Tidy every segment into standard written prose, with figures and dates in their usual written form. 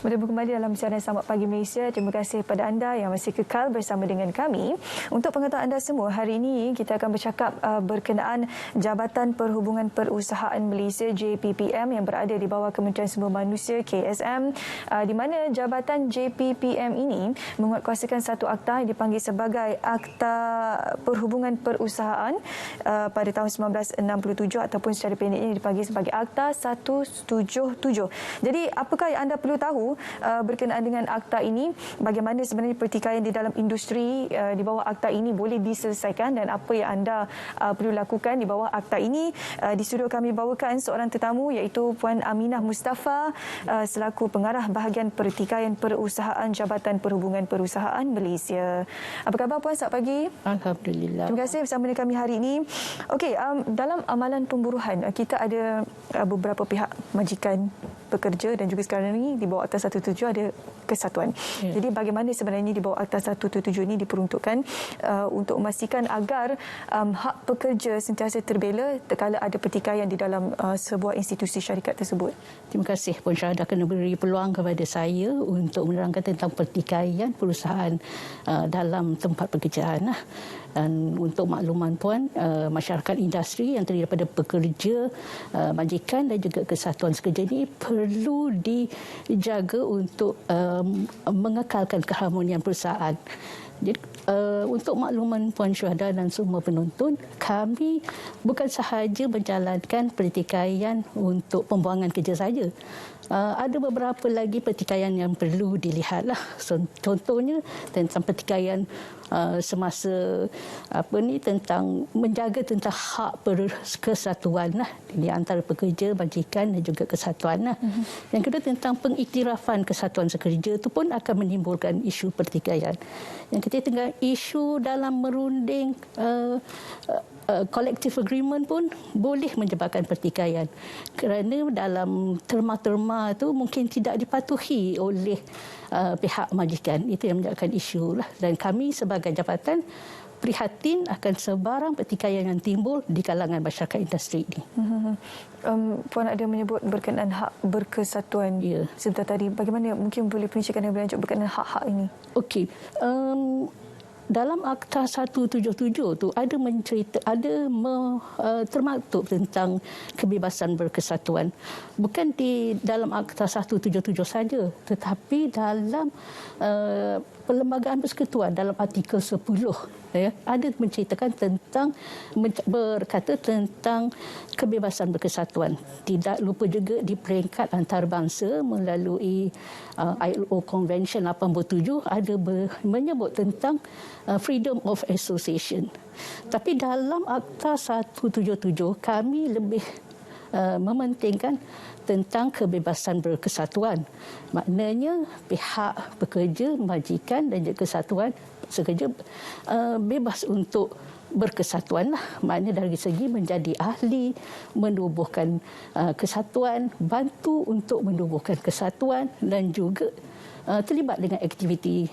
Bertemu kembali dalam siaran Selamat Pagi Malaysia. Terima kasih kepada anda yang masih kekal bersama dengan kami. Untuk pengetahuan anda semua, hari ini kita akan bercakap berkenaan Jabatan Perhubungan Perusahaan Malaysia JPPM yang berada di bawah Kementerian Sumber Manusia KSM, di mana Jabatan JPPM ini menguatkuasakan satu akta yang dipanggil sebagai Akta Perhubungan Perusahaan pada tahun 1967 ataupun secara pendeknya dipanggil sebagai Akta 177. Jadi apakah yang anda perlu tahu berkenaan dengan akta ini, bagaimana sebenarnya pertikaian di dalam industri di bawah akta ini boleh diselesaikan dan apa yang anda perlu lakukan di bawah akta ini. Di studio kami bawakan seorang tetamu iaitu Puan Aminah Mustafa selaku pengarah bahagian pertikaian perusahaan Jabatan Perhubungan Perusahaan Malaysia. Apa khabar Puan? Selamat pagi. Alhamdulillah. Terima kasih bersama dengan kami hari ini. Okey, dalam amalan pemburuhan kita ada beberapa pihak majikan pekerja dan juga sekarang ini di bawah Akta 177 ada kesatuan. Ya. Jadi bagaimana sebenarnya di bawah Akta 177 ini diperuntukkan untuk memastikan agar hak pekerja sentiasa terbela tatkala ada pertikaian di dalam sebuah institusi syarikat tersebut. Terima kasih Puan Syahadah kerana beri peluang kepada saya untuk menerangkan tentang pertikaian perusahaan dalam tempat pekerjaan. Dan untuk makluman Puan, masyarakat industri yang terdiri daripada pekerja, majikan dan juga kesatuan sekerja ini perlu dijaga untuk mengekalkan keharmonian perusahaan. Jadi, untuk makluman Puan Syuhada dan semua penonton, kami bukan sahaja menjalankan pertikaian untuk pembuangan kerja saja. Ada beberapa lagi pertikaian yang perlu dilihatlah. Contohnya tentang pertikaian semasa tentang menjaga tentang hak kesatuan di antara pekerja, majikan dan juga kesatuan. Yang kedua tentang pengiktirafan kesatuan sekerja itu pun akan menimbulkan isu pertikaian. Yang ketiga tentang isu dalam merunding collective agreement pun boleh menyebabkan pertikaian kerana dalam terma-terma itu mungkin tidak dipatuhi oleh pihak majikan. Itu yang menyebabkan isu lah. Dan kami sebagai jabatan prihatin akan sebarang pertikaian yang timbul di kalangan masyarakat industri ini. Puan ada menyebut berkenaan hak berkesatuan sebentar tadi. Bagaimana mungkin boleh perintahkan yang berlanjut berkenaan hak-hak ini? Okey. Dalam Akta 177 tu termaktub tentang kebebasan berkesatuan. Bukan di dalam Akta 177 saja, tetapi dalam Perlembagaan Persekutuan dalam artikel 10 ada menceritakan tentang berkata tentang kebebasan berkesatuan. Tidak lupa juga di peringkat antarabangsa melalui ILO Convention 87 ada menyebut tentang freedom of association. Tapi dalam Akta 177 kami lebih mementingkan tentang kebebasan berkesatuan. Maknanya pihak pekerja, majikan dan juga kesatuan sekerja bebas untuk berkesatuan lah. Maknanya dari segi menjadi ahli, menubuhkan kesatuan, bantu untuk menubuhkan kesatuan dan juga terlibat dengan aktiviti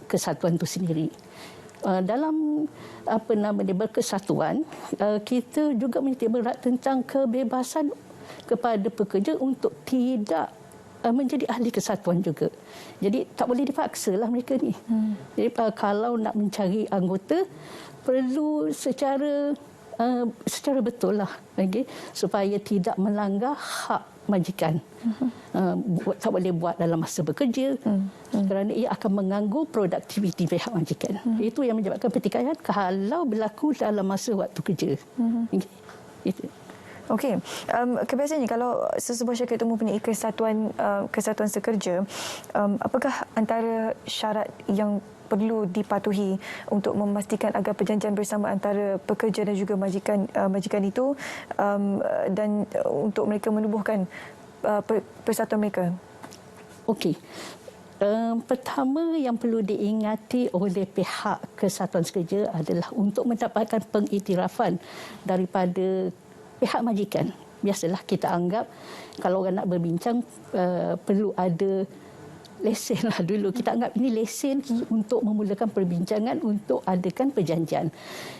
kesatuan itu sendiri. Dalam berkesatuan, kita juga menitik berat tentang kebebasan kepada pekerja untuk tidak menjadi ahli kesatuan juga. Jadi tak boleh dipaksalah mereka ni. Jadi kalau nak mencari anggota perlu secara betul lah, supaya tidak melanggar hak majikan. Tak boleh buat dalam masa bekerja kerana ia akan mengganggu produktiviti pihak majikan. Itu yang menyebabkan pertikaian kalau berlaku dalam masa waktu kerja. Itu. Okey, kebiasaannya kalau sesebuah syarikat itu mempunyai kesatuan sekerja, apakah antara syarat yang perlu dipatuhi untuk memastikan agar perjanjian bersama antara pekerja dan juga majikan itu dan untuk mereka menubuhkan persatuan mereka? Okey. Pertama yang perlu diingati oleh pihak kesatuan sekerja adalah untuk mendapatkan pengiktirafan daripada pihak majikan. Biasalah kita anggap kalau orang nak berbincang perlu ada lesen lah dulu. Kita anggap ini lesen untuk memulakan perbincangan untuk adakan perjanjian.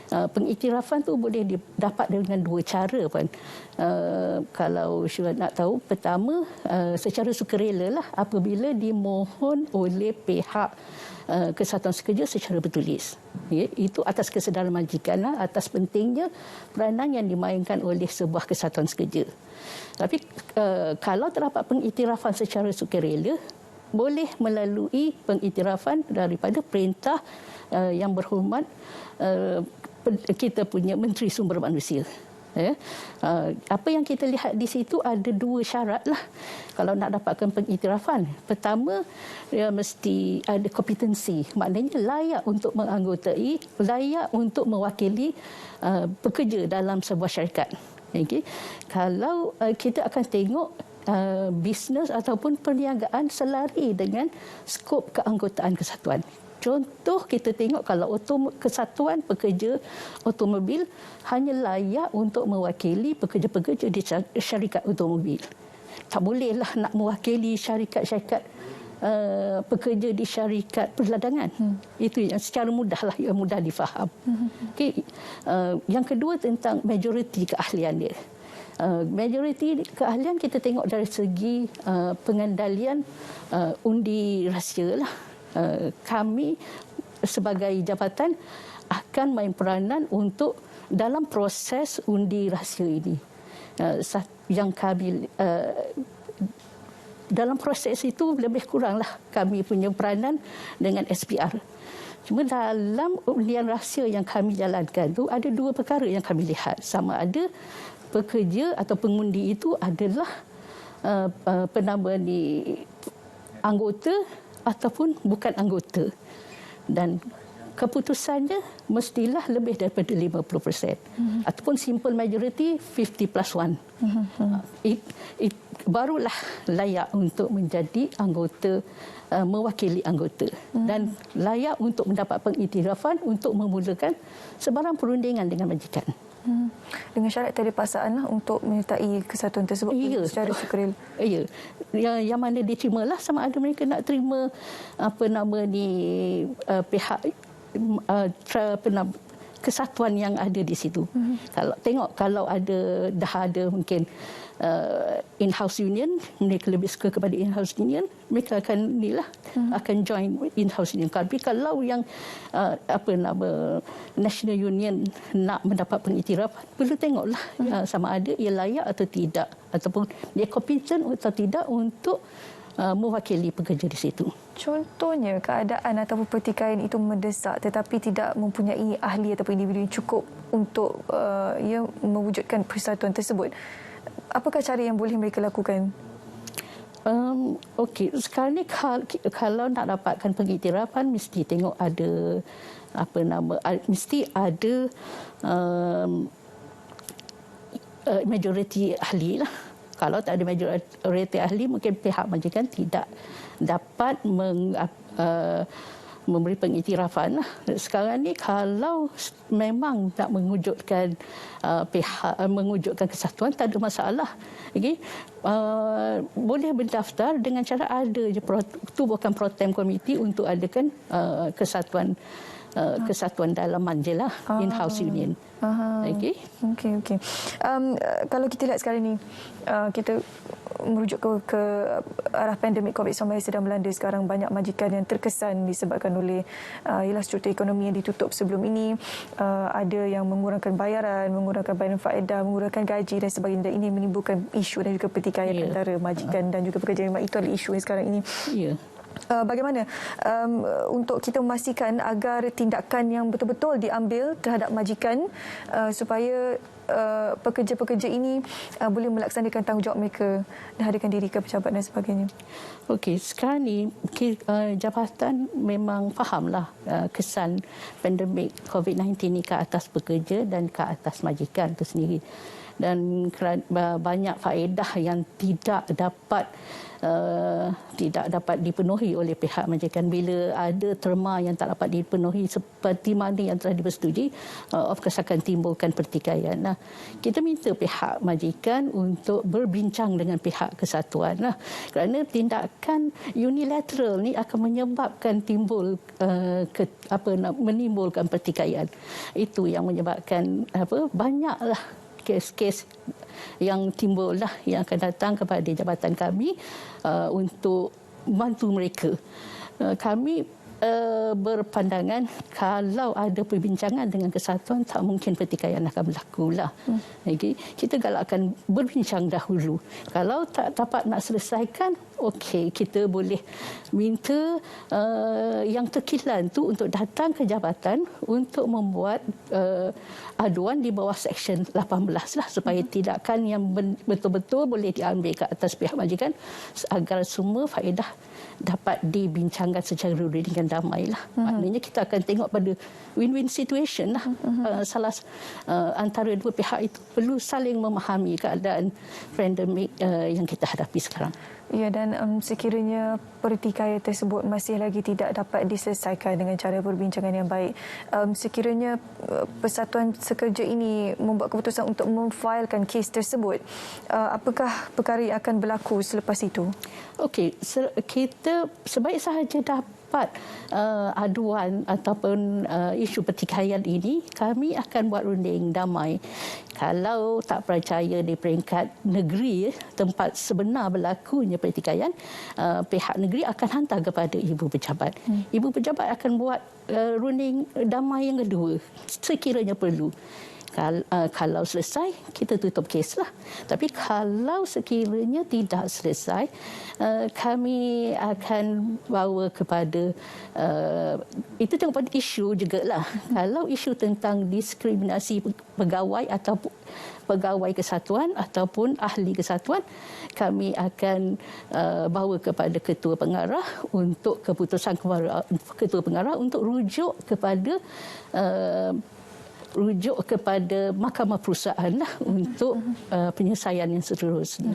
Pengiktirafan tu boleh didapat dengan dua cara pun. Kalau Syuhud nak tahu, pertama secara sukarela lah apabila dimohon oleh pihak Kesatuan Sekerja secara bertulis. Ya, itu atas kesedaran majikan lah, atas pentingnya peranan yang dimainkan oleh sebuah kesatuan sekerja. Tapi kalau terdapat pengiktirafan secara sukarela, boleh melalui pengiktirafan daripada perintah yang berhormat kita punya Menteri Sumber Manusia. Ya. Apa yang kita lihat di situ ada dua syarat lah kalau nak dapatkan pengiktirafan. Pertama, dia mesti ada kompetensi, maknanya layak untuk menganggotai, layak untuk mewakili pekerja dalam sebuah syarikat. Okay. Kalau kita akan tengok bisnes ataupun perniagaan selari dengan skop keanggotaan kesatuan. Contoh, kita tengok kalau kesatuan pekerja automobil hanya layak untuk mewakili pekerja-pekerja di syarikat automobil. Tak bolehlah nak mewakili syarikat-syarikat pekerja di syarikat perladangan. Itu yang secara mudahlah, yang mudah difaham. Okay. Yang kedua tentang majoriti keahlian dia. Majoriti keahlian kita tengok dari segi pengendalian undi rahsia lah. Kami sebagai jabatan akan main peranan untuk dalam proses undi rahsia ini. Yang kami dalam proses itu lebih kuranglah kami punya peranan dengan SPR. Cuma dalam undian rahsia yang kami jalankan tu ada dua perkara yang kami lihat. Sama ada pekerja atau pengundi itu adalah anggota ataupun bukan anggota, dan keputusannya mestilah lebih daripada 50%, ataupun simple majority 50+1. Barulah layak untuk menjadi anggota, mewakili anggota, dan layak untuk mendapat pengiktirafan untuk memulakan sebarang perundingan dengan majikan. Dengan syarat tadi paksaan untuk menyertai kesatuan tersebut secara sukarela. Ya. Yang mana diterimalah, sama ada mereka nak terima pihak kesatuan yang ada di situ. Kalau tengok, kalau dah ada mungkin in-house union, mereka lebih suka kepada in-house union, mereka akan akan join in-house union. Tapi kalau yang national union nak mendapat pengiktirafan, perlu tengoklah sama ada ia layak atau tidak, ataupun dia kompeten atau tidak untuk mewakili pekerja di situ. Contohnya keadaan ataupun pertikaian itu mendesak tetapi tidak mempunyai ahli ataupun individu yang cukup untuk mewujudkan persatuan tersebut. Apakah cara yang boleh mereka lakukan? Okey, sekarang ni kalau nak dapatkan pengiktirafan mesti tengok ada mesti ada majoriti ahli lah. Kalau tak ada majoriti ahli, mungkin pihak majikan tidak dapat memberi pengiktirafan. Sekarang ni kalau memang nak mewujudkan mewujudkan kesatuan, tak ada masalah. Okay? Boleh berdaftar dengan cara ada je tubuhkan pro-tem komiti untuk adakan kesatuan dalaman je lah, in-house union. Okey. Kalau kita lihat sekarang ni, kita merujuk ke arah pandemik COVID-19 sedang melanda sekarang, banyak majikan yang terkesan disebabkan oleh ialah struktur ekonomi yang ditutup sebelum ini. Ada yang mengurangkan bayaran faedah, mengurangkan gaji dan sebagainya. Dan ini menimbulkan isu dan juga pertikaian antara majikan dan juga pekerja. Memang itu adalah isu yang sekarang ini. Bagaimana untuk kita memastikan agar tindakan yang betul-betul diambil terhadap majikan supaya pekerja-pekerja ini boleh melaksanakan tanggungjawab mereka dan hadirkan diri ke pejabat dan sebagainya? Okey, sekarang ni jabatan memang fahamlah kesan pandemik COVID-19 ni ke atas pekerja dan ke atas majikan itu sendiri. dan banyak faedah yang tidak dapat dipenuhi oleh pihak majikan bila ada terma yang tak dapat dipenuhi seperti mana yang telah dipersetujui, of course akan timbulkan pertikaian. Nah, kita minta pihak majikan untuk berbincang dengan pihak kesatuan. Nah, kerana tindakan unilateral ni akan menyebabkan menimbulkan pertikaian. Itu yang menyebabkan banyaklah kes-kes yang timbullah yang akan datang kepada jabatan kami untuk membantu mereka. Kami berpandangan kalau ada perbincangan dengan kesatuan tak mungkin pertikaian akan berlaku lah. Jadi kita galakkan berbincang dahulu. Kalau tak dapat nak selesaikan, okey, kita boleh minta yang terkilan tu untuk datang ke jabatan untuk membuat aduan di bawah Seksyen 18 lah, supaya tindakan yang betul-betul boleh diambil ke atas pihak majikan agar semua faedah dapat dibincangkan secara luring dan damai lah. Maknanya kita akan tengok pada win-win situation lah. Antara dua pihak itu perlu saling memahami keadaan pandemik yang kita hadapi sekarang. Ya, dan sekiranya pertikaian tersebut masih lagi tidak dapat diselesaikan dengan cara perbincangan yang baik, sekiranya Persatuan Sekerja ini membuat keputusan untuk memfailkan kes tersebut, apakah perkara yang akan berlaku selepas itu? Okey, kita sebaik sahaja dapat aduan ataupun isu pertikaian ini, kami akan buat runding damai. Kalau tak percaya di peringkat negeri, tempat sebenar berlakunya pertikaian, pihak negeri akan hantar kepada ibu pejabat. Ibu pejabat akan buat runding damai yang kedua sekiranya perlu. Kalau selesai, kita tutup kes lah. Tapi kalau sekiranya tidak selesai, kami akan bawa kepada itu tengok pada isu juga lah. Kalau isu tentang diskriminasi pegawai atau pegawai kesatuan ataupun ahli kesatuan, kami akan bawa kepada ketua pengarah untuk keputusan ketua pengarah untuk rujuk kepada mahkamah perusahaan lah untuk penyelesaian yang seterusnya.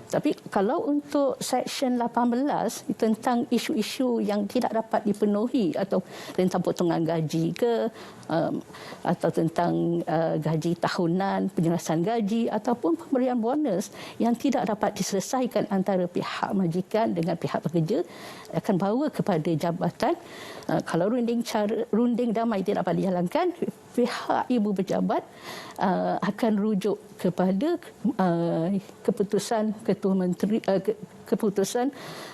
Tapi kalau untuk Seksyen 18 tentang isu-isu yang tidak dapat dipenuhi atau tentang potongan gaji atau tentang gaji tahunan, penyelesaian gaji ataupun pemberian bonus yang tidak dapat diselesaikan antara pihak majikan dengan pihak pekerja, akan bawa kepada jabatan. Kalau runding damai tidak dapat dijalankan, pihak ibu pejabat akan rujuk kepada keputusan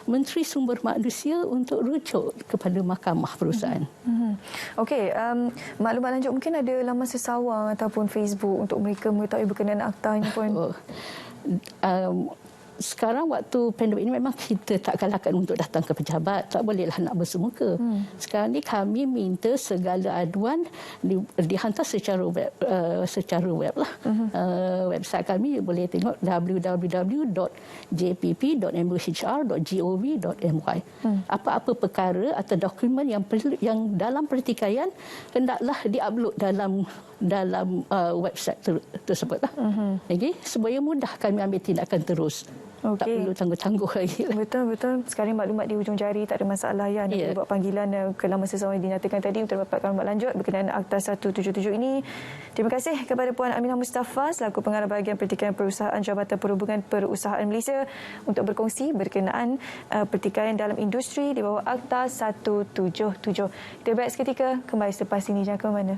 Menteri Sumber Manusia untuk rujuk kepada mahkamah perusahaan. Okey, maklumat lanjut mungkin ada laman sesawang ataupun Facebook untuk mereka mengetahui berkenaan akta ini pun. Sekarang waktu pandemik ini memang kita tak galakkan untuk datang ke pejabat, tak bolehlah nak bersemuka. Sekarang ni kami minta segala aduan dihantar secara web lah. Website kami boleh tengok www.jpp.mhr.gov.my. Apa-apa perkara atau dokumen yang dalam pertikaian hendaklah diupload dalam website tersebut lah. Okay? Supaya mudah kami ambil tindakan terus. Okay. Tak perlu tangguh-tangguh lagi. Betul. Sekarang maklumat di hujung jari, tak ada masalah ya. Anda boleh buat panggilan ke laman sesawang yang dinyatakan tadi untuk dapatkan maklumat lanjut berkenaan Akta 177 ini. Terima kasih kepada Puan Aminah Mustafa selaku Pengarah Bahagian Pertikaian Perusahaan Jabatan Perhubungan Perusahaan Malaysia untuk berkongsi berkenaan pertikaian dalam industri di bawah Akta 177. Kita berehat seketika, kembali selepas ini. Jangan ke mana.